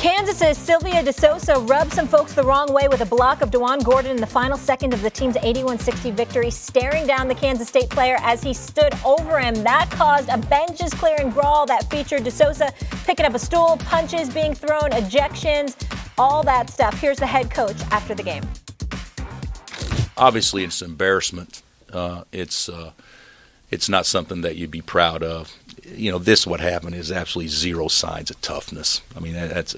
Kansas's Sylvia DeSosa rubbed some folks the wrong way with a block of DeJuan Gordon in the final second of the team's 81-60 victory, staring down the Kansas State player as he stood over him. That caused a benches-clearing brawl that featured DeSosa picking up a stool, punches being thrown, ejections, all that stuff. Here's the head coach after the game. Obviously, it's an embarrassment. It's not something that you'd be proud of. You know, what happened is absolutely zero signs of toughness. I mean, it's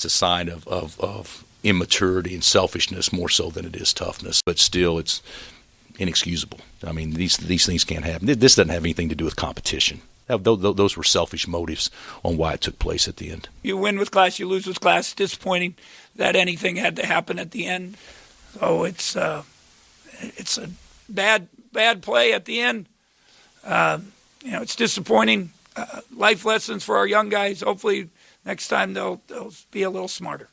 a sign of immaturity and selfishness more so than it is toughness. But still, it's inexcusable. I mean, these things can't happen. This doesn't have anything to do with competition. Those were selfish motives on why it took place at the end. You win with class, you lose with class. Disappointing that anything had to happen at the end. So it's a bad play at the end. It's disappointing. Life lessons for our young guys. Hopefully next time they'll be a little smarter.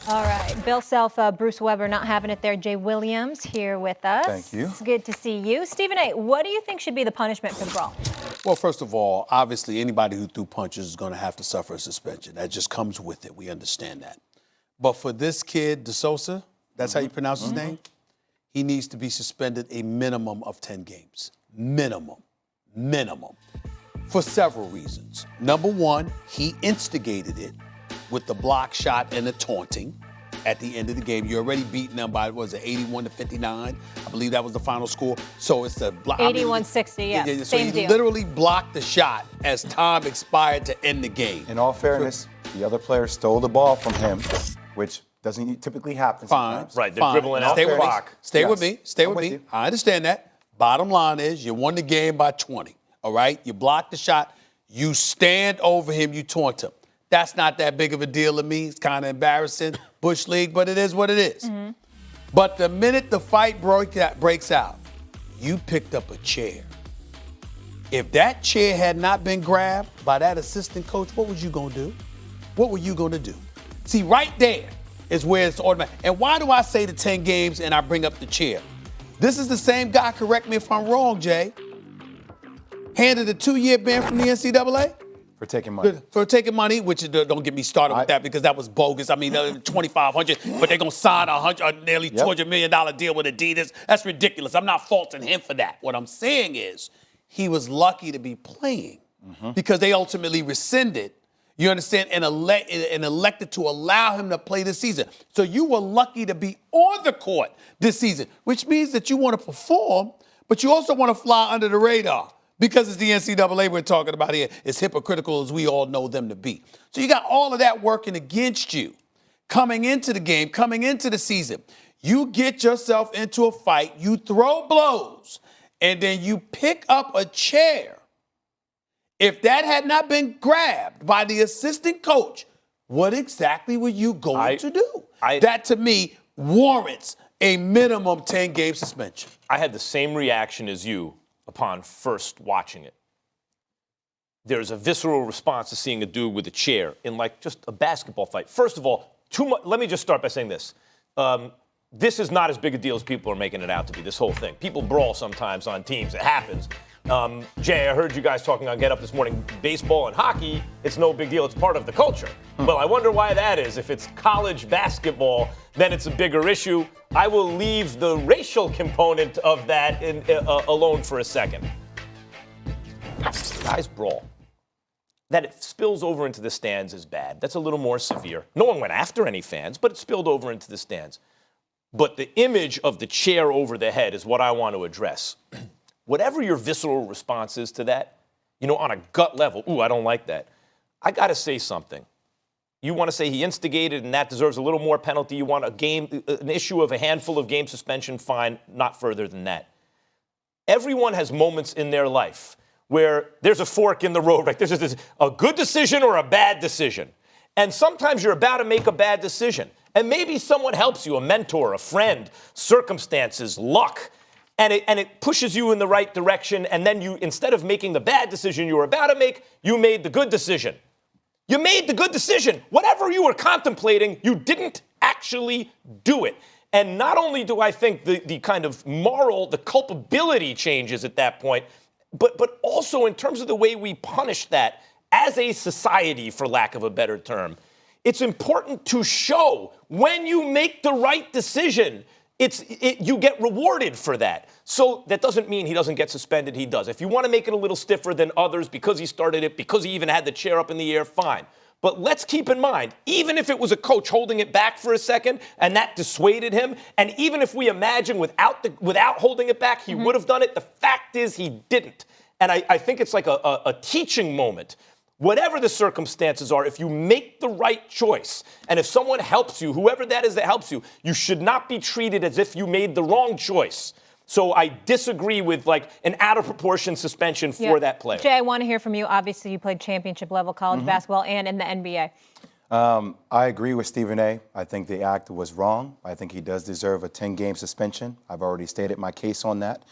All right. Bill Self, Bruce Weber not having it there. Jay Williams here with us. Thank you. It's good to see you. Stephen A., what do you think should be the punishment for the brawl? Well, first of all, obviously anybody who threw punches is going to have to suffer a suspension. That just comes with it. We understand that. But for this kid, DeSosa, that's how you pronounce his name, he needs to be suspended a minimum of 10 games. Minimum. For several reasons. Number one, he instigated it with the block shot and the taunting at the end of the game. You're already beating them by, 81-59? I believe that was the final score. So it's a block. 81-60, yeah. So Same he deal. literally blocked the shot as time expired to end the game. In all fairness, the other player stole the ball from him, which doesn't typically happen sometimes. Right, they're dribbling out the clock. Stay with me. I understand that. Bottom line is you won the game by 20, all right? You blocked the shot. You stand over him. You taunt him. That's not that big of a deal to me. It's kind of embarrassing, Bush League, but it is what it is. Mm-hmm. But the minute the fight breaks out, you picked up a chair. If that chair had not been grabbed by that assistant coach, what was you going to do? What were you going to do? See, right there is where it's automatic. And why do I say the 10 games and I bring up the chair? This is the same guy, correct me if I'm wrong, Jay, handed a 2-year ban from the NCAA? For taking money. For taking money, which don't get me started with that because that was bogus. I mean, $2,500, but they're going to sign a nearly $200 million deal with Adidas. That's ridiculous. I'm not faulting him for that. What I'm saying is he was lucky to be playing because they ultimately rescinded, you understand, and elected to allow him to play this season. So you were lucky to be on the court this season, which means that you want to perform, but you also want to fly under the radar. Because it's the NCAA we're talking about here, as hypocritical as we all know them to be. So you got all of that working against you coming into the game, coming into the season. You get yourself into a fight, you throw blows, and then you pick up a chair. If that had not been grabbed by the assistant coach, what exactly were you going to do? That, to me, warrants a minimum 10-game suspension. I had the same reaction as you upon first watching it. There's a visceral response to seeing a dude with a chair in like just a basketball fight. First of all, let me just start by saying this. This is not as big a deal as people are making it out to be, this whole thing. People brawl sometimes on teams. It happens. Jay, I heard you guys talking on Get Up this morning. Baseball and hockey, it's no big deal. It's part of the culture. Well, I wonder why that is. If it's college basketball, then it's a bigger issue. I will leave the racial component of that alone for a second. Guys brawl. That it spills over into the stands is bad. That's a little more severe. No one went after any fans, but it spilled over into the stands. But the image of the chair over the head is what I want to address. Whatever your visceral response is to that, on a gut level, I don't like that. I got to say something. You want to say he instigated and that deserves a little more penalty. You want an issue of a handful of game suspension, fine, not further than that. Everyone has moments in their life where there's a fork in the road, right? There's a good decision or a bad decision. And sometimes you're about to make a bad decision. And maybe someone helps you, a mentor, a friend, circumstances, luck. And it pushes you in the right direction, and then you, instead of making the bad decision you were about to make, you made the good decision. You made the good decision. Whatever you were contemplating, you didn't actually do it. And not only do I think the kind of the culpability changes at that point, but also in terms of the way we punish that, as a society, for lack of a better term, it's important to show when you make the right decision, you get rewarded for that. So that doesn't mean he doesn't get suspended. He does. If you want to make it a little stiffer than others because he started it, because he even had the chair up in the air, fine. But let's keep in mind, even if it was a coach holding it back for a second and that dissuaded him, and even if we imagine without holding it back, he would have done it, the fact is he didn't. And I think it's like a teaching moment. Whatever the circumstances are, if you make the right choice, and if someone helps you, whoever that is that helps you, you should not be treated as if you made the wrong choice. So I disagree with like an out of proportion suspension for that player. Jay, I want to hear from you. Obviously, you played championship level college basketball and in the NBA. I agree with Stephen A. I think the act was wrong. I think he does deserve a 10-game suspension. I've already stated my case on that.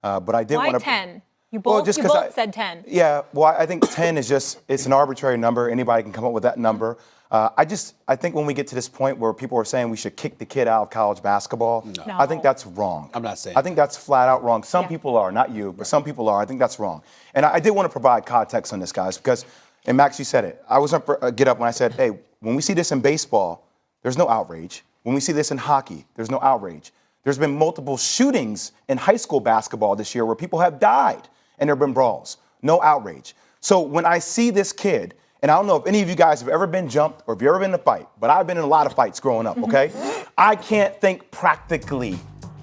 But I did want to. Why 10? You both said 10. Yeah, well, I think 10 is it's an arbitrary number. Anybody can come up with that number. I think when we get to this point where people are saying we should kick the kid out of college basketball, No. I think that's wrong. I'm not saying I think that's flat out wrong. Some people are, not you, but some people are. I think that's wrong. And I did want to provide context on this, guys, because, and Max, you said it. I was up for get up when I said, hey, when we see this in baseball, there's no outrage. When we see this in hockey, there's no outrage. There's been multiple shootings in high school basketball this year where people have died and there have been brawls. No outrage. So when I see this kid, and I don't know if any of you guys have ever been jumped or if you've ever been in a fight, but I've been in a lot of fights growing up, okay? I can't think practically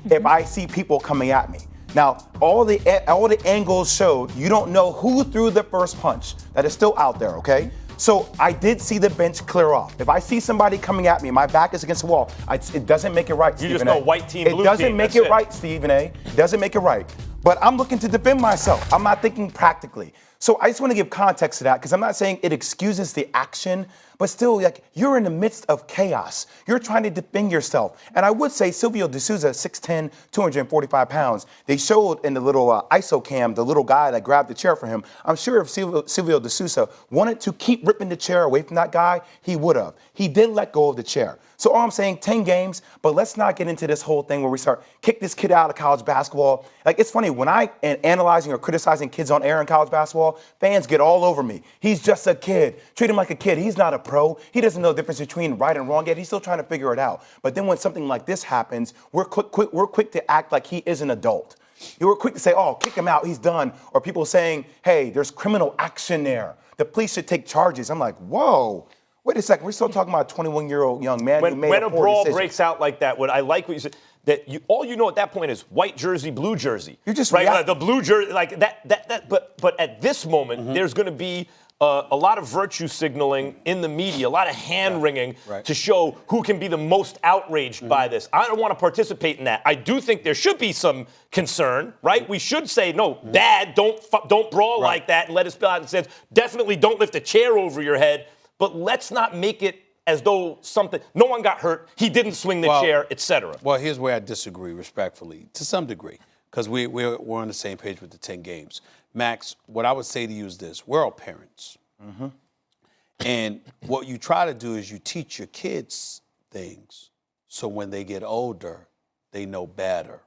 if I see people coming at me. Now, all the angles showed you don't know who threw the first punch. That is still out there, okay? So I did see the bench clear off. If I see somebody coming at me, my back is against the wall, it doesn't make it right, Stephen A. You just know white team, blue team. It doesn't make it right, Stephen A. It doesn't make it right. But I'm looking to defend myself. I'm not thinking practically. So I just want to give context to that because I'm not saying it excuses the action, but still, like, you're in the midst of chaos. You're trying to defend yourself. And I would say Silvio De Sousa, 6'10", 245 pounds. They showed in the little ISO cam the little guy that grabbed the chair for him. I'm sure if Silvio De Sousa wanted to keep ripping the chair away from that guy, he would have. He did let go of the chair. So all I'm saying, 10 games, but let's not get into this whole thing where we start kick this kid out of college basketball. Like, it's funny, when I am analyzing or criticizing kids on air in college basketball, fans get all over me. He's just a kid. Treat him like a kid. He's not a pro. He doesn't know the difference between right and wrong yet. He's still trying to figure it out. But then when something like this happens, we're quick to act like he is an adult. We're quick to say, oh, kick him out, he's done. Or people saying, hey, there's criminal action there. The police should take charges. I'm like, whoa. Wait a second, we're still talking about a 21-year-old young man who made when a a brawl decision. breaks out like that, I like what you said, that all you know at that point is white jersey, blue jersey. You just right, like the blue jersey, like that. But at this moment, there's going to be a lot of virtue signaling in the media, a lot of hand wringing to show who can be the most outraged by this. I don't want to participate in that. I do think there should be some concern, right? We should say, no, Dad, don't brawl like that and let it spill out in sense. Definitely don't lift a chair over your head. But let's not make it as though no one got hurt, he didn't swing the chair, etc. Well, here's where I disagree respectfully, to some degree, because we're on the same page with the 10 games. Max, what I would say to you is this. We're all parents. And what you try to do is you teach your kids things so when they get older, they know better.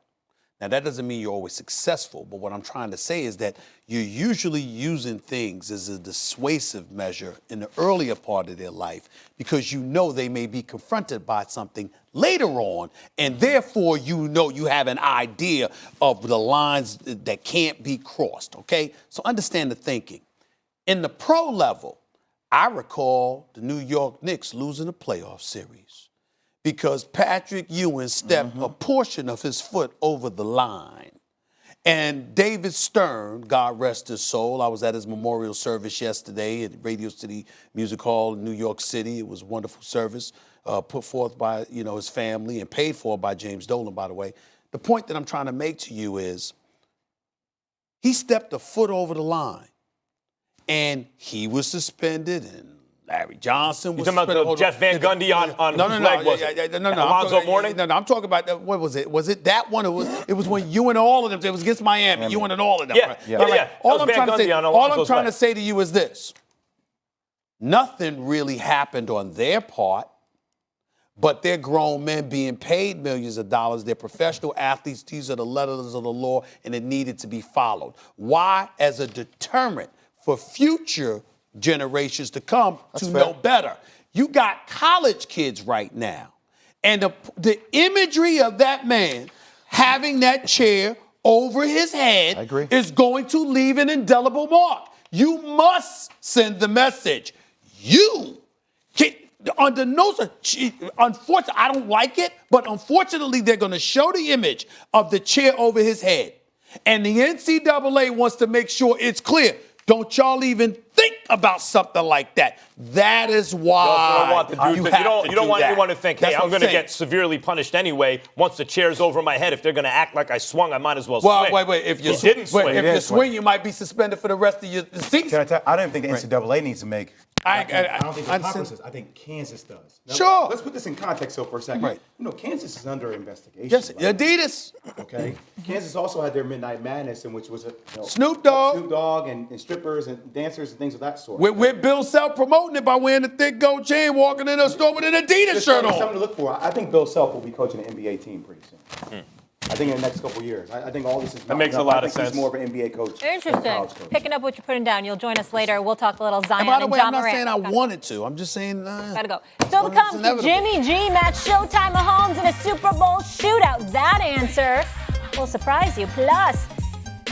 Now, that doesn't mean you're always successful, but what I'm trying to say is that you're usually using things as a dissuasive measure in the earlier part of their life because you know they may be confronted by something later on, and therefore you know you have an idea of the lines that can't be crossed, okay? So understand the thinking. In the pro level, I recall the New York Knicks losing a playoff series because Patrick Ewing stepped a portion of his foot over the line. And David Stern, God rest his soul, I was at his memorial service yesterday at Radio City Music Hall in New York City. It was a wonderful service put forth by his family and paid for by James Dolan, by the way. The point that I'm trying to make to you is he stepped a foot over the line and he was suspended and Larry Johnson was talking about Jeff Van Gundy on no, whose leg was it? Alonzo Mourning? No, I'm talking about, what was it? Was it that one? It was when you and all of them, it was against Miami, you and all of them. Yeah. All I'm trying to say to you is this. Nothing really happened on their part, but they're grown men being paid millions of dollars. They're professional athletes. These are the letters of the law, and it needed to be followed. Why? As a deterrent for future generations to come That's to fair. know better. You got college kids right now, and the imagery of that man having that chair over his head I agree. is going to leave an indelible mark. You must send the message. You can, under no, unfortunately, I don't like it, but unfortunately, they're going to show the image of the chair over his head. And the NCAA wants to make sure it's clear. Don't y'all even think about something like that. That is why You also don't want the dude you to- have you don't, to you don't do want that. anyone to think, hey, That's I'm what going to saying. get severely punished anyway. Once the chair's over my head, if they're going to act like I swung, I might as well Well, swing. wait. If you He didn't swing. if you swing, you might be suspended for the rest of your season. Can I tell? I don't even think the NCAA needs to make. I don't think the understand. conferences. I think Kansas does. Now, Sure. Let's put this in context, for a second. Right. You know, Kansas is under investigation. Yes, right now. Adidas. Okay. Kansas also had their Midnight Madness, in which was Snoop Dogg. Snoop Dogg, and strippers and dancers and things of that sort. With Bill Self promoting it by wearing a thick gold chain, walking in a store with an Adidas Just shirt something on. to look for. I think Bill Self will be coaching an NBA team pretty soon. I think in the next couple of years. I think all this is. That makes a lot of I think sense. he's more of an NBA coach. than a Interesting. college coach. Picking up what you're putting down. You'll join us later. We'll talk a little Zion And by the way, John I'm not Morant. saying I wanted to. I'm just saying. Gotta go. Still to It's come, inevitable. Jimmy G matched Showtime Mahomes in a Super Bowl shootout. That answer will surprise you. Plus,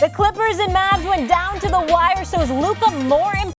the Clippers and Mavs went down to the wire, so is Luka more